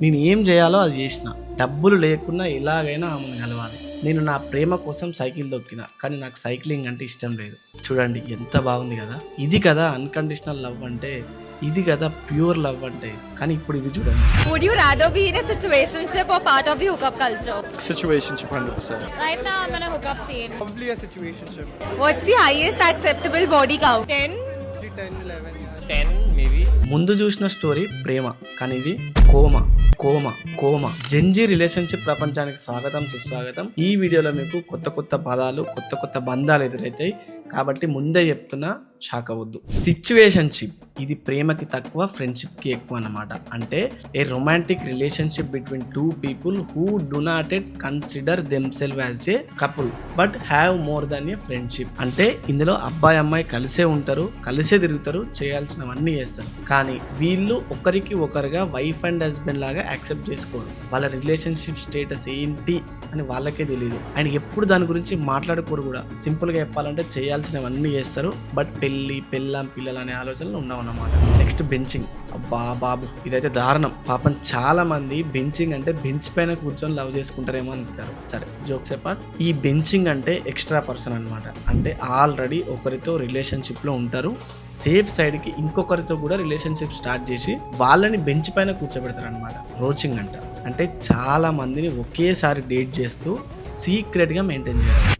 నేను ఏం చేయాలో అది చేసిన. డబ్బులు లేకున్నా ఎలాగైనా ఆమెను కలవాలి. నేను నా ప్రేమ కోసం సైకిల్ దొక్కిన, కానీ నాకు సైక్లింగ్ అంటే ఇష్టం లేదు. చూడండి ఎంత బాగుంది కదా. ఇది కదా అన్కండిషనల్ లవ్ అంటే, ఇది కదా ప్యూర్ లవ్ అంటే. కానీ ఇప్పుడు ఇది చూడండి. Would you rather be in a situationship or part of the hookup culture? Situationship 100%. Right now I'm in a hookup scene. Probably a situationship. What's the highest acceptable body count? 10. 10, 11. 10 maybe. ముందు చూసిన story ప్రేమ, కానీ ఇది కోమ కోమ కోమ. Gen Z relationship ప్రపంచానికి స్వాగతం సుస్వాగతం. ఈ వీడియోలో మీకు కొత్త కొత్త పదాలు, కొత్త కొత్త బంధాలు ఎదురవుతాయి. కాబట్టి ముందే చెప్తున్నా, షాక్ అవ్వద్దు. సిచ్యువేషన్షిప్ ఇది ప్రేమకి తక్కువ, ఫ్రెండ్షిప్కి ఎక్కువ అన్నమాట. అంటే a romantic relationship between two people who do not at consider themselves as a couple but have more than a friendship. అంటే ఇందులో అబ్బాయి అమ్మాయి కలిసే ఉంటారు, కలిసే తిరుగుతారు, చేయాల్సినవన్నీ చేస్తారు. కానీ వీళ్ళు ఒకరికి ఒకరుగా వైఫ్ అండ్ హస్బెండ్ లాగా యాక్సెప్ట్ చేసుకోరు. వాళ్ళ రిలేషన్షిప్ స్టేటస్ ఏంటి అని వాళ్ళకే తెలియదు. అండ్ ఎప్పుడు దాని గురించి మాట్లాడుకోరు కూడా. సింపుల్గా చెప్పాలంటే చేయాల్సినవన్నీ చేస్తారు, బట్ పెళ్ళి పెళ్ళాం పిల్లలు అనే ఆలోచనలు ఉండవన్నమాట. Next benching. అబ్బా బాబు, ఇదైతే దారుణం. పాపం చాలా మంది బెంచింగ్ అంటే బెంచ్ పైన కూర్చొని లవ్ చేసుకుంటారేమో అనుకుంటారు. సరే, జోక్స్ అపార్ట్. ఈ బెంచింగ్ అంటే ఎక్స్ట్రా పర్సన్ అనమాట. అంటే ఆల్రెడీ ఒకరితో రిలేషన్షిప్లో ఉంటారు, సేఫ్ సైడ్కి ఇంకొకరితో కూడా రిలేషన్షిప్ స్టార్ట్ చేసి వాళ్ళని బెంచ్ పైన కూర్చోబెడతారు అనమాట. రోచింగ్ అంట. అంటే చాలా మందిని ఒకేసారి డేట్ చేస్తూ సీక్రెట్గా మెయింటైన్ చేయాలి.